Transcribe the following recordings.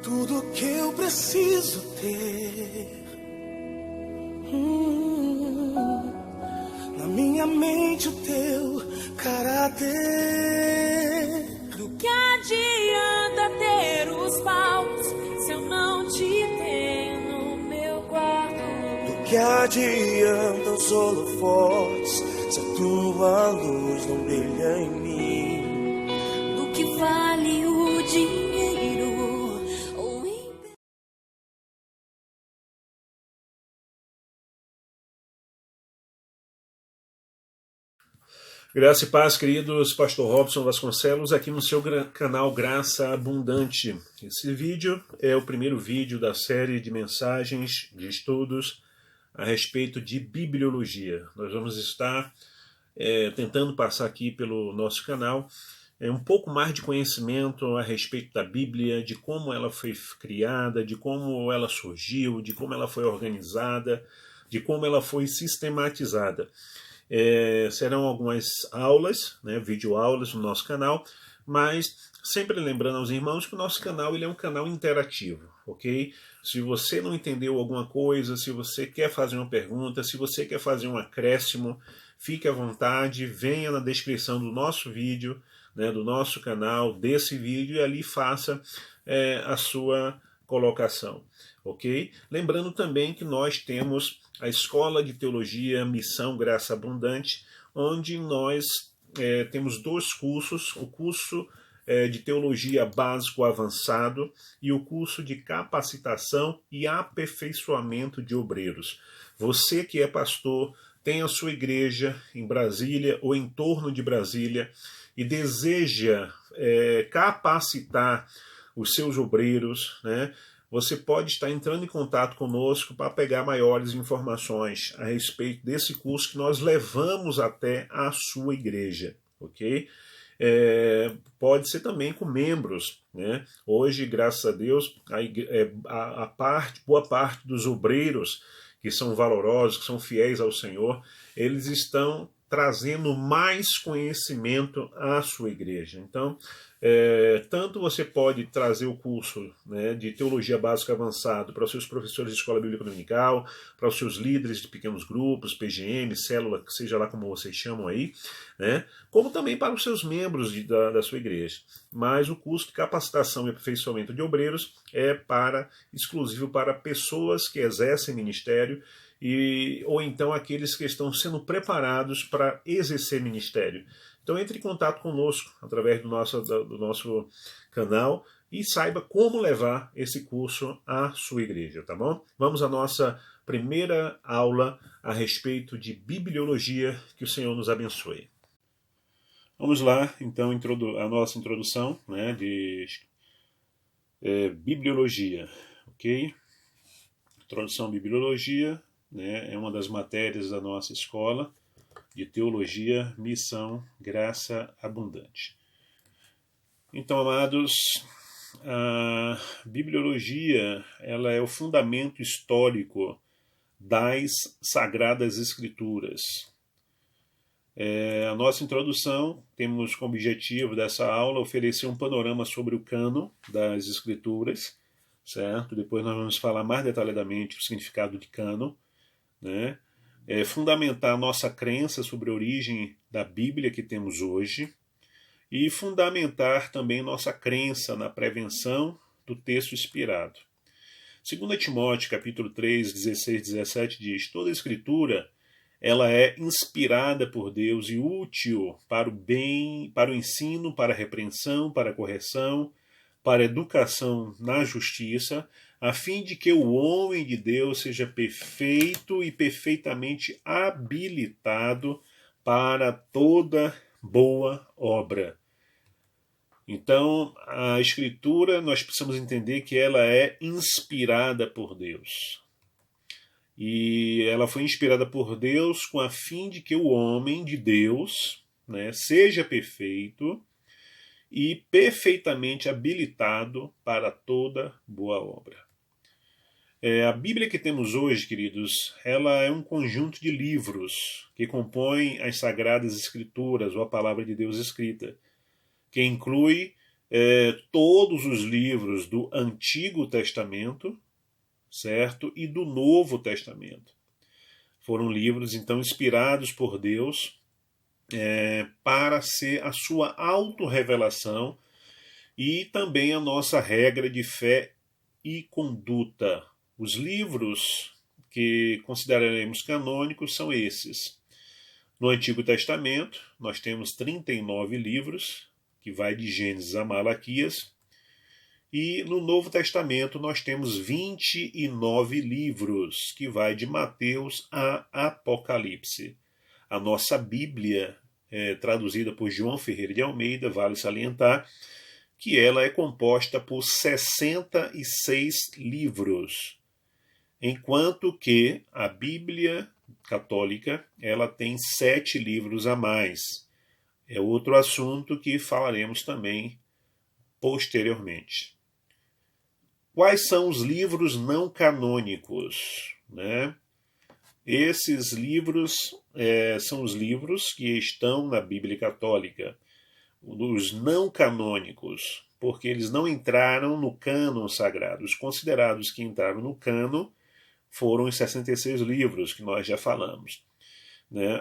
tudo que eu preciso ter. Na minha mente o teu caráter. Do que adianta ter os palcos se eu não te tenho no meu quarto? Do que adianta os holofotes se a tua luz não brilha em mim? Do que vale o dinheiro ou Graça e paz, queridos. Pastor Robson Vasconcelos aqui no seu canal Graça Abundante. Esse vídeo é o primeiro vídeo da série de mensagens, de estudos a respeito de bibliologia. Nós vamos estar tentando passar aqui pelo nosso canal um pouco mais de conhecimento a respeito da Bíblia, de como ela foi criada, de como ela surgiu, de como ela foi organizada, de como ela foi sistematizada. Serão algumas aulas, videoaulas no nosso canal, mas sempre lembrando aos irmãos que o nosso canal ele é um canal interativo, ok? Se você não entendeu alguma coisa, se você quer fazer uma pergunta, se você quer fazer um acréscimo, fique à vontade, venha na descrição do nosso vídeo, do nosso canal, desse vídeo, e ali faça a sua colocação, ok? Lembrando também que nós temos a Escola de Teologia Missão Graça Abundante, onde nós temos dois cursos, o curso de Teologia Básico Avançado e o curso de Capacitação e Aperfeiçoamento de Obreiros. Você que é pastor, tem a sua igreja em Brasília ou em torno de Brasília e deseja capacitar os seus obreiros, você pode estar entrando em contato conosco para pegar maiores informações a respeito desse curso que nós levamos até a sua igreja, ok? Pode ser também com membros, Hoje, graças a Deus, boa parte dos obreiros que são valorosos, que são fiéis ao Senhor, eles estão trazendo mais conhecimento à sua igreja. Então, tanto você pode trazer o curso de Teologia Básica Avançado para os seus professores de escola bíblica dominical, para os seus líderes de pequenos grupos, PGM, célula, seja lá como vocês chamam aí, como também para os seus membros da sua igreja. Mas o curso de Capacitação e Aperfeiçoamento de Obreiros é exclusivo para pessoas que exercem ministério ou então aqueles que estão sendo preparados para exercer ministério. Então entre em contato conosco através do nosso canal e saiba como levar esse curso à sua igreja, tá bom? Vamos à nossa primeira aula a respeito de bibliologia, que o Senhor nos abençoe. Vamos lá, então, a nossa introdução de bibliologia, ok? Introdução à bibliologia. É uma das matérias da nossa escola de Teologia, Missão, Graça Abundante. Então, amados, a bibliologia ela é o fundamento histórico das Sagradas Escrituras. A nossa introdução, temos como objetivo dessa aula oferecer um panorama sobre o cânon das Escrituras, certo? Depois nós vamos falar mais detalhadamente o significado de cânon, fundamentar a nossa crença sobre a origem da Bíblia que temos hoje e fundamentar também nossa crença na prevenção do texto inspirado. 2 Timóteo, capítulo 3, 16 e 17 diz: toda a Escritura ela é inspirada por Deus e útil para o bem, para o ensino, para a repreensão, para a correção, para a educação na justiça, a fim de que o homem de Deus seja perfeito e perfeitamente habilitado para toda boa obra. Então, a Escritura, nós precisamos entender que ela é inspirada por Deus. E ela foi inspirada por Deus com a fim de que o homem de Deus seja perfeito e perfeitamente habilitado para toda boa obra. A Bíblia que temos hoje, queridos, ela é um conjunto de livros que compõem as Sagradas Escrituras, ou a Palavra de Deus escrita, que inclui todos os livros do Antigo Testamento, certo? E do Novo Testamento. Foram livros, então, inspirados por Deus para ser a sua autorrevelação e também a nossa regra de fé e conduta. Os livros que consideraremos canônicos são esses. No Antigo Testamento, nós temos 39 livros, que vai de Gênesis a Malaquias, e no Novo Testamento nós temos 29 livros, que vai de Mateus a Apocalipse. A nossa Bíblia, traduzida por João Ferreira de Almeida, vale salientar que ela é composta por 66 livros, enquanto que a Bíblia católica ela tem 7 livros a mais. É outro assunto que falaremos também posteriormente. Quais são os livros não canônicos, né? Esses livros são os livros que estão na Bíblia Católica, os não canônicos, porque eles não entraram no cânon sagrado. Os considerados que entraram no cânon foram os 66 livros que nós já falamos. Né?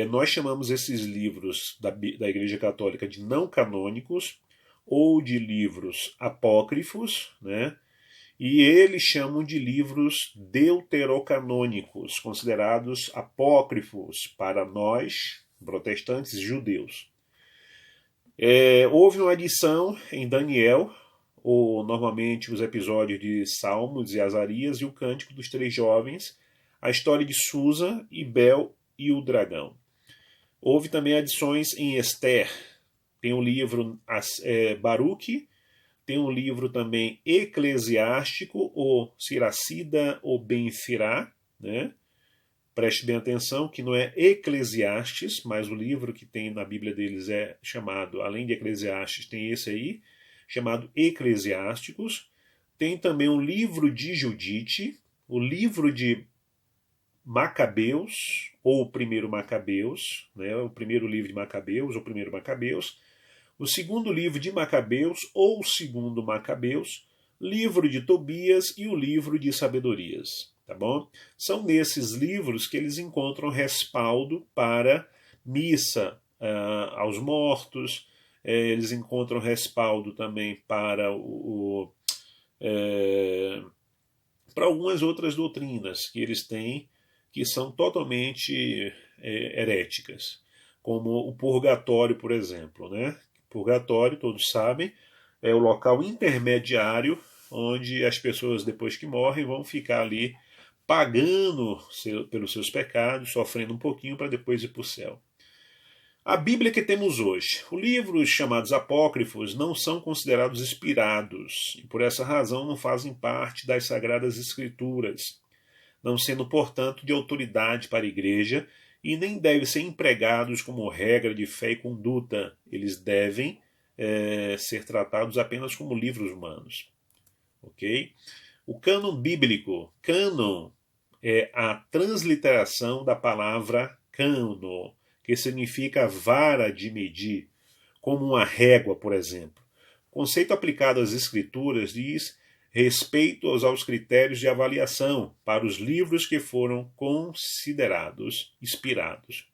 Nós chamamos esses livros da Igreja Católica de não canônicos, ou de livros apócrifos, né? E eles chamam de livros deuterocanônicos, considerados apócrifos para nós, protestantes e judeus. Houve uma adição em Daniel, ou normalmente os episódios de Salmos e Azarias e o Cântico dos Três Jovens, a história de Susa e Bel e o Dragão. Houve também adições em Esther. Tem o livro Baruque, tem um livro também eclesiástico, ou Siracida ou Benfirá, né? Preste bem atenção que não é Eclesiastes, mas o livro que tem na Bíblia deles é chamado, além de Eclesiastes, tem esse aí, chamado Eclesiásticos. Tem também um livro de Judite, o livro de Macabeus, ou o primeiro Macabeus, né? O primeiro livro de Macabeus, ou o primeiro Macabeus. O segundo livro de Macabeus, ou o segundo Macabeus, livro de Tobias e o livro de Sabedorias. Tá bom? São nesses livros que eles encontram respaldo para missa aos mortos, eles encontram respaldo também para para algumas outras doutrinas que eles têm que são totalmente heréticas, como o purgatório, por exemplo, né? Purgatório, todos sabem, é o local intermediário onde as pessoas, depois que morrem, vão ficar ali pagando pelos seus pecados, sofrendo um pouquinho para depois ir para o céu. A Bíblia que temos hoje. Os livros chamados apócrifos não são considerados inspirados e, por essa razão, não fazem parte das Sagradas Escrituras, não sendo, portanto, de autoridade para a Igreja e nem devem ser empregados como regra de fé e conduta. Eles devem ser tratados apenas como livros humanos. Ok? O cânon bíblico. Cânon é a transliteração da palavra cânon, que significa vara de medir, como uma régua, por exemplo. O conceito aplicado às Escrituras diz respeito aos critérios de avaliação para os livros que foram considerados inspirados.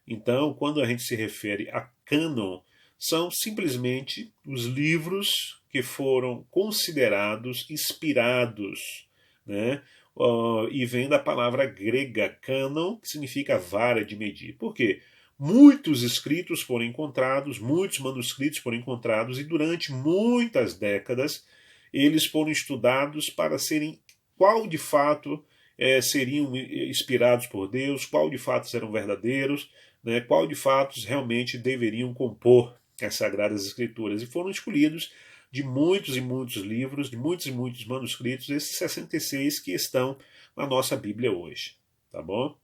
Então, quando a gente se refere a cânon, são simplesmente os livros que foram considerados inspirados, né? E vem da palavra grega cânon, que significa vara de medir. Por quê? Muitos escritos foram encontrados, muitos manuscritos foram encontrados, e durante muitas décadas eles foram estudados para serem qual de fato seriam inspirados por Deus, qual de fato eram verdadeiros, né, qual de fato realmente deveriam compor as Sagradas Escrituras. E foram escolhidos de muitos e muitos livros, de muitos e muitos manuscritos, esses 66 que estão na nossa Bíblia hoje. Tá bom?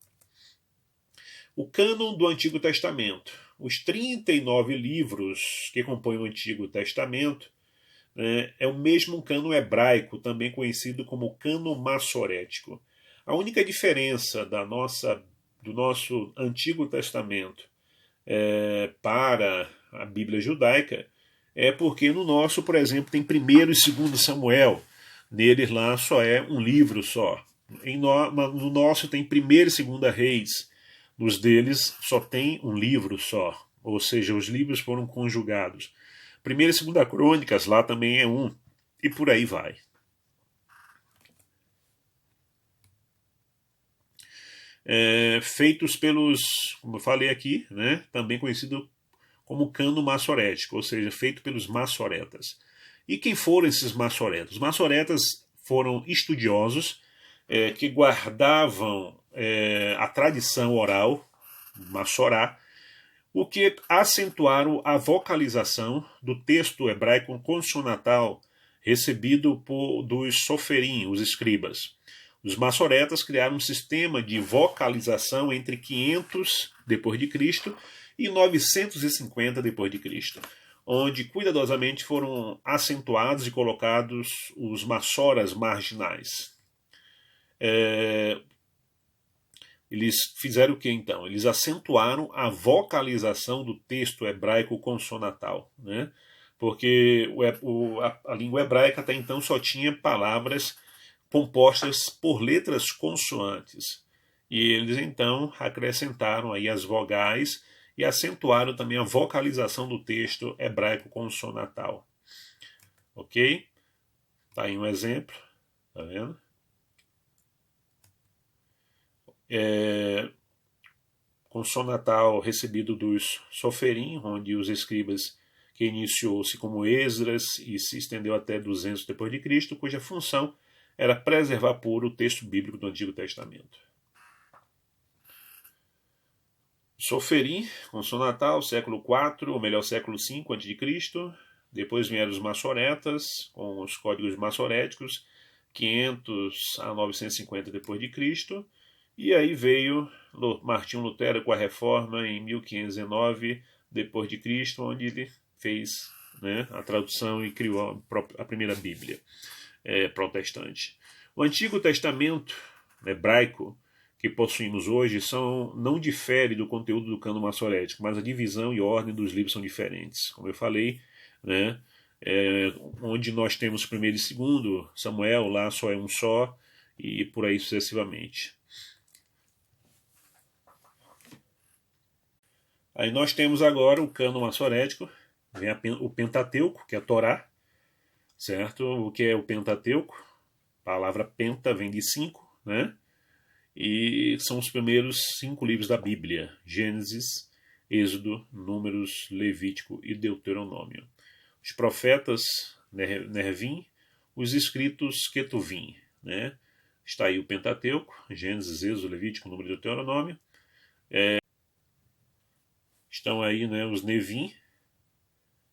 O cânon do Antigo Testamento. Os 39 livros que compõem o Antigo Testamento é o mesmo cânon hebraico, também conhecido como cânon massorético. A única diferença do nosso Antigo Testamento para a Bíblia judaica é porque no nosso, por exemplo, tem 1º e 2º Samuel. Neles lá só é um livro só. No nosso tem 1º e 2º Reis. Nos deles só tem um livro só. Ou seja, os livros foram conjugados. 1ª e 2ª Crônicas lá também é um. E por aí vai. Feitos pelos, como eu falei aqui, né, também conhecido como cano massorético, ou seja, feito pelos massoretas. E quem foram esses massoretas? Os massoretas foram estudiosos que guardavam a tradição oral, massorá, o que acentuaram a vocalização do texto hebraico consonantal recebido dos soferim, os escribas. Os massoretas criaram um sistema de vocalização entre 500 d.C. e 950 d.C., onde cuidadosamente foram acentuados e colocados os massoras marginais. Eles fizeram o que então? Eles acentuaram a vocalização do texto hebraico consonantal, né? Porque a língua hebraica até então só tinha palavras compostas por letras consoantes. E eles então acrescentaram aí as vogais e acentuaram também a vocalização do texto hebraico consonantal. Ok? Tá aí um exemplo, tá vendo? Consonantal recebido dos soferim, onde os escribas, que iniciou-se como Esdras e se estendeu até 200 d.C., cuja função era preservar puro o texto bíblico do Antigo Testamento. Soferim, consonantal, século IV, ou melhor, século V a.C. Depois vieram os massoretas, com os códigos massoréticos, 500 a 950 d.C. E aí veio Martinho Lutero com a Reforma em 1519 d.C., onde ele fez, né, a tradução e criou a primeira Bíblia protestante. O Antigo Testamento hebraico que possuímos hoje não difere do conteúdo do cânon massorético, mas a divisão e ordem dos livros são diferentes. Como eu falei, né, onde nós temos 1º e 2º Samuel, lá só é um só, e por aí sucessivamente. Aí nós temos agora o cânon massorético, vem o Pentateuco, que é a Torá, certo? O que é o Pentateuco? A palavra penta vem de 5, né? E são os primeiros 5 livros da Bíblia: Gênesis, Êxodo, Números, Levítico e Deuteronômio. Os profetas Nervim, os escritos Ketuvim, né? Está aí o Pentateuco, Gênesis, Êxodo, Levítico, Número e Deuteronômio. Estão aí, né, os Nevim, que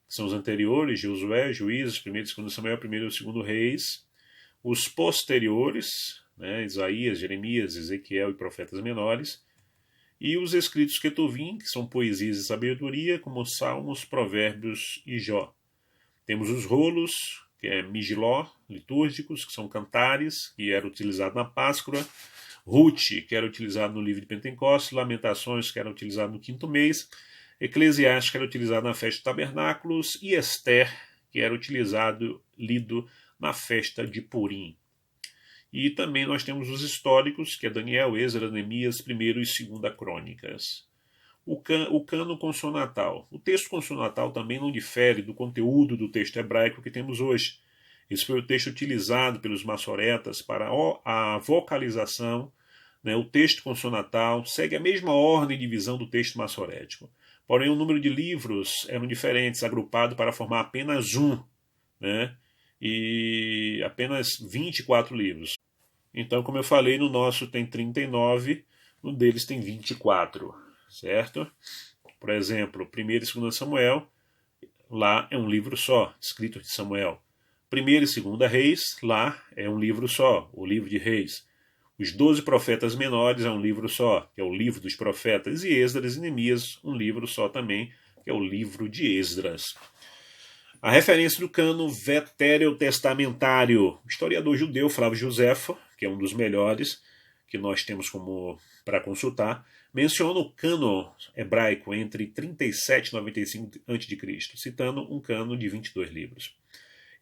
são os anteriores, Josué, Juízes, 1º e 2º Samuel, 1º e 2º Reis. Os posteriores, né, Isaías, Jeremias, Ezequiel e profetas menores. E os escritos Ketuvim, que são poesias e sabedoria, como Salmos, Provérbios e Jó. Temos os rolos, que é Migiló, litúrgicos, que são cantares, que era utilizado na Páscoa. Ruth, que era utilizado no livro de Pentecostes. Lamentações, que era utilizado no 5º mês. Eclesiastes, que era utilizado na festa de Tabernáculos. E Esther, que era lido na festa de Purim. E também nós temos os históricos, que é Daniel, Esdras, Neemias, 1º e 2ª Crônicas. O cano consonantal. O texto consonantal também não difere do conteúdo do texto hebraico que temos hoje. Esse foi o texto utilizado pelos massoretas para a vocalização, né? O texto consonantal segue a mesma ordem de divisão do texto massorético. Porém, o número de livros eram diferentes, agrupado para formar apenas um, né? E apenas 24 livros. Então, como eu falei, no nosso tem 39, no deles tem 24, certo? Por exemplo, 1º e 2º Samuel, lá é um livro só, escrito de Samuel. 1º e 2ª Reis, lá é um livro só, o livro de Reis. Os 12 profetas menores é um livro só, que é o livro dos profetas, e Esdras e Neemias, um livro só também, que é o livro de Esdras. A referência do cânon veterotestamentário. O historiador judeu Flávio Josefo, que é um dos melhores, que nós temos como para consultar, menciona o cânon hebraico entre 37 e 95 a.C., citando um cânon de 22 livros.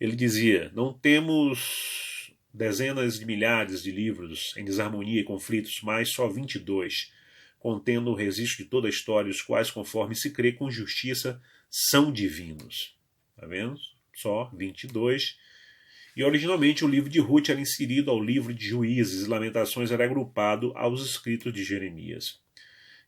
Ele dizia: não temos dezenas de milhares de livros em desarmonia e conflitos, mas só 22, contendo o registro de toda a história, os quais, conforme se crê com justiça, são divinos. Está vendo? Só 22. E originalmente o livro de Ruth era inserido ao livro de Juízes, e Lamentações era agrupado aos escritos de Jeremias.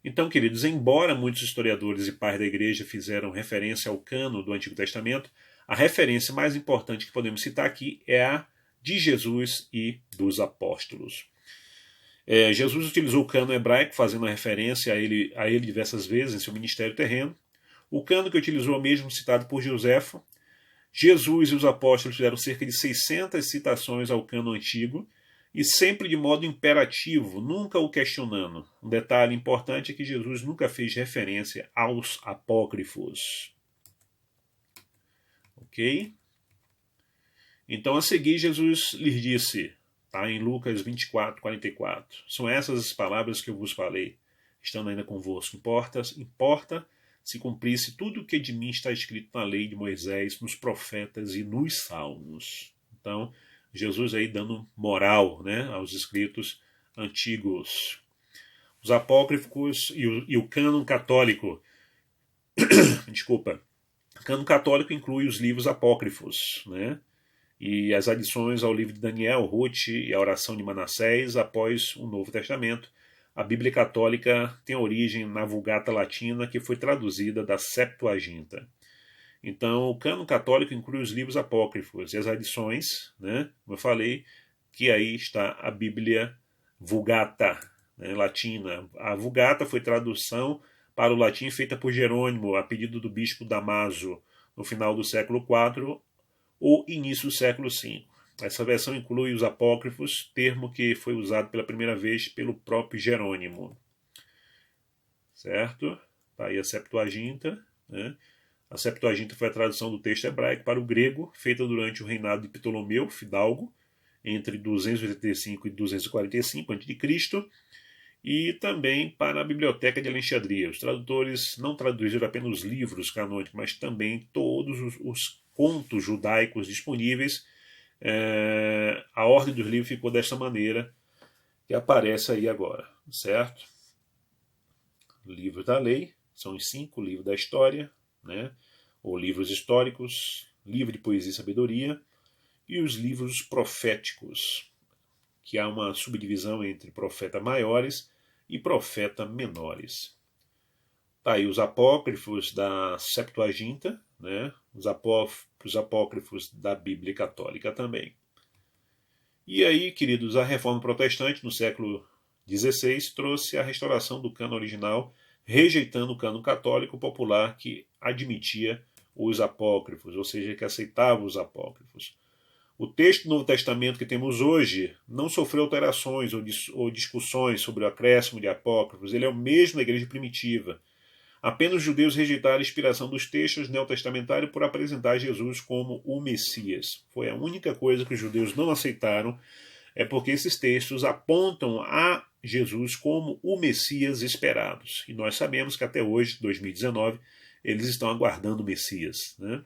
Então, queridos, embora muitos historiadores e pais da igreja fizeram referência ao cânon do Antigo Testamento, a referência mais importante que podemos citar aqui é a de Jesus e dos apóstolos. Jesus utilizou o cânon hebraico, fazendo referência a ele diversas vezes em seu ministério terreno. O cânon que utilizou é o mesmo citado por Joséfo. Jesus e os apóstolos fizeram cerca de 600 citações ao cânon antigo, e sempre de modo imperativo, nunca o questionando. Um detalhe importante é que Jesus nunca fez referência aos apócrifos. Ok? Então, a seguir, Jesus lhes disse, tá, em Lucas 24, 44, são essas as palavras que eu vos falei, estando ainda convosco. Importa se cumprisse tudo o que de mim está escrito na lei de Moisés, nos profetas e nos salmos. Então, Jesus aí dando moral, né, aos escritos antigos. Os apócrifos e o cânon católico. Desculpa. O cânon católico inclui os livros apócrifos, né, e as adições ao livro de Daniel, Ruth e a oração de Manassés após o Novo Testamento. A Bíblia Católica tem origem na Vulgata Latina, que foi traduzida da Septuaginta. Então, o cânon católico inclui os livros apócrifos e as adições, né, como eu falei, que aí está a Bíblia Vulgata, né, latina. A Vulgata foi tradução para o latim feita por Jerônimo, a pedido do bispo Damaso, no final do século IV ou início do século V. Essa versão inclui os apócrifos, termo que foi usado pela primeira vez pelo próprio Jerônimo. Certo? Está aí a Septuaginta. Né? A Septuaginta foi a tradução do texto hebraico para o grego, feita durante o reinado de Ptolomeu, fidalgo, entre 285 e 245 a.C., e também para a Biblioteca de Alexandria. Os tradutores não traduziram apenas os livros canônicos, mas também todos os contos judaicos disponíveis. A ordem dos livros ficou dessa maneira que aparece aí agora, certo? Livros da lei, são os 5, livros da história, né? Ou livros históricos, livro de poesia e sabedoria, e os livros proféticos, que há uma subdivisão entre profetas maiores e profetas menores. Tá aí os apócrifos da Septuaginta, né? Os apócrifos da Bíblia Católica também. E aí, queridos, a Reforma Protestante, no século XVI, trouxe a restauração do cânon original, rejeitando o cânon católico popular que admitia os apócrifos, ou seja, que aceitava os apócrifos. O texto do Novo Testamento que temos hoje não sofreu alterações ou discussões sobre o acréscimo de apócrifos. Ele é o mesmo da igreja primitiva. Apenas os judeus rejeitaram a inspiração dos textos neotestamentários por apresentar Jesus como o Messias. Foi a única coisa que os judeus não aceitaram, é porque esses textos apontam a Jesus como o Messias esperados. E nós sabemos que até hoje, 2019, eles estão aguardando o Messias, né?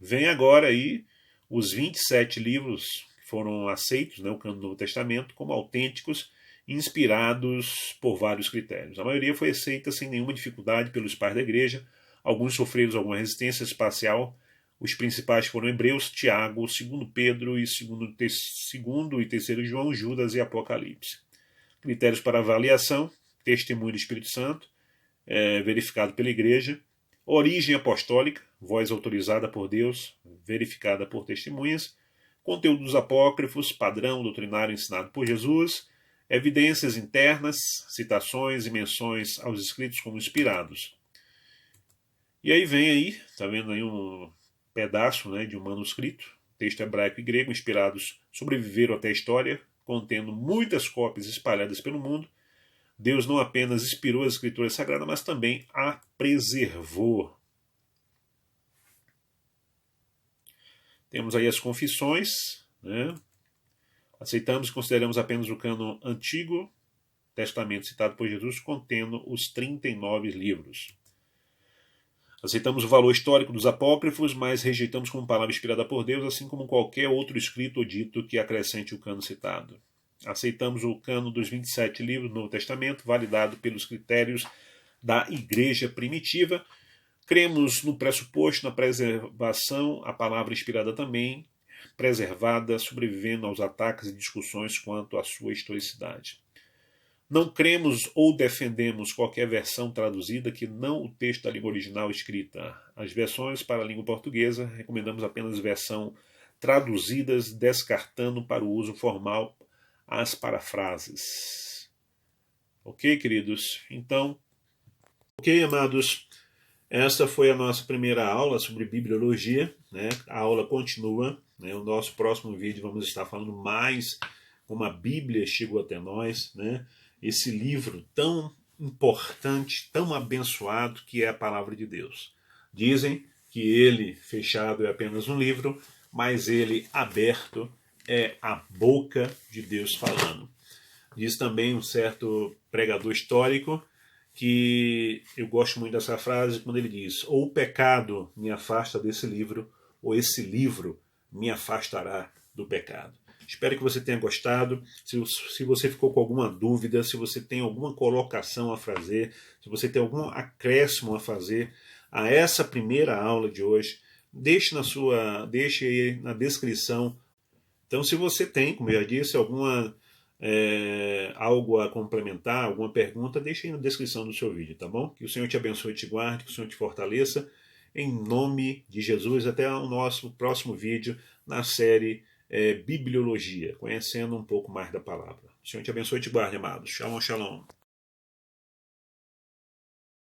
Vem agora aí os 27 livros que foram aceitos, né, o cânon do Novo Testamento, como autênticos, inspirados por vários critérios. A maioria foi aceita sem nenhuma dificuldade pelos pais da igreja, alguns sofreram alguma resistência espacial. Os principais foram Hebreus, Tiago, 2 Pedro e 2º e 3º João, Judas e Apocalipse. Critérios para avaliação: testemunho do Espírito Santo, verificado pela igreja; origem apostólica, voz autorizada por Deus, verificada por testemunhas; conteúdo dos apócrifos, padrão doutrinário ensinado por Jesus; evidências internas, citações e menções aos escritos como inspirados. E aí vem aí, está vendo aí um pedaço, né, de um manuscrito, texto hebraico e grego inspirados, sobreviveram até a história, contendo muitas cópias espalhadas pelo mundo. Deus não apenas inspirou as escrituras sagradas, mas também a preservou. Temos aí as confissões, né? Aceitamos e consideramos apenas o cânon Antigo Testamento citado por Jesus, contendo os 39 livros. Aceitamos o valor histórico dos apócrifos, mas rejeitamos como palavra inspirada por Deus, assim como qualquer outro escrito ou dito que acrescente o cânon citado. Aceitamos o cânon dos 27 livros do Novo Testamento, validado pelos critérios da Igreja primitiva. Cremos no pressuposto, na preservação, a palavra inspirada também, preservada, sobrevivendo aos ataques e discussões quanto à sua historicidade. Não cremos ou defendemos qualquer versão traduzida que não o texto da língua original escrita. As versões para a língua portuguesa, recomendamos apenas versão traduzidas, descartando para o uso formal as parafrases. Ok, queridos? Então, ok, amados, esta foi a nossa primeira aula sobre bibliologia, né? A aula continua, né? O nosso próximo vídeo vamos estar falando mais como a Bíblia chegou até nós, né? Esse livro tão importante, tão abençoado que é a Palavra de Deus. Dizem que ele fechado é apenas um livro, mas ele aberto é a boca de Deus falando. Diz também um certo pregador histórico que eu gosto muito dessa frase quando ele diz: ou o pecado me afasta desse livro, ou esse livro me afastará do pecado. Espero que você tenha gostado. Se você ficou com alguma dúvida, se você tem alguma colocação a fazer, se você tem algum acréscimo a fazer a essa primeira aula de hoje, deixe aí na descrição. Então, se você tem, como eu já disse, algo a complementar, alguma pergunta, deixe aí na descrição do seu vídeo, tá bom? Que o Senhor te abençoe e te guarde, que o Senhor te fortaleça. Em nome de Jesus, até o nosso próximo vídeo na série Bibliologia, conhecendo um pouco mais da palavra. O Senhor te abençoe e te guarde, amados. Shalom, shalom.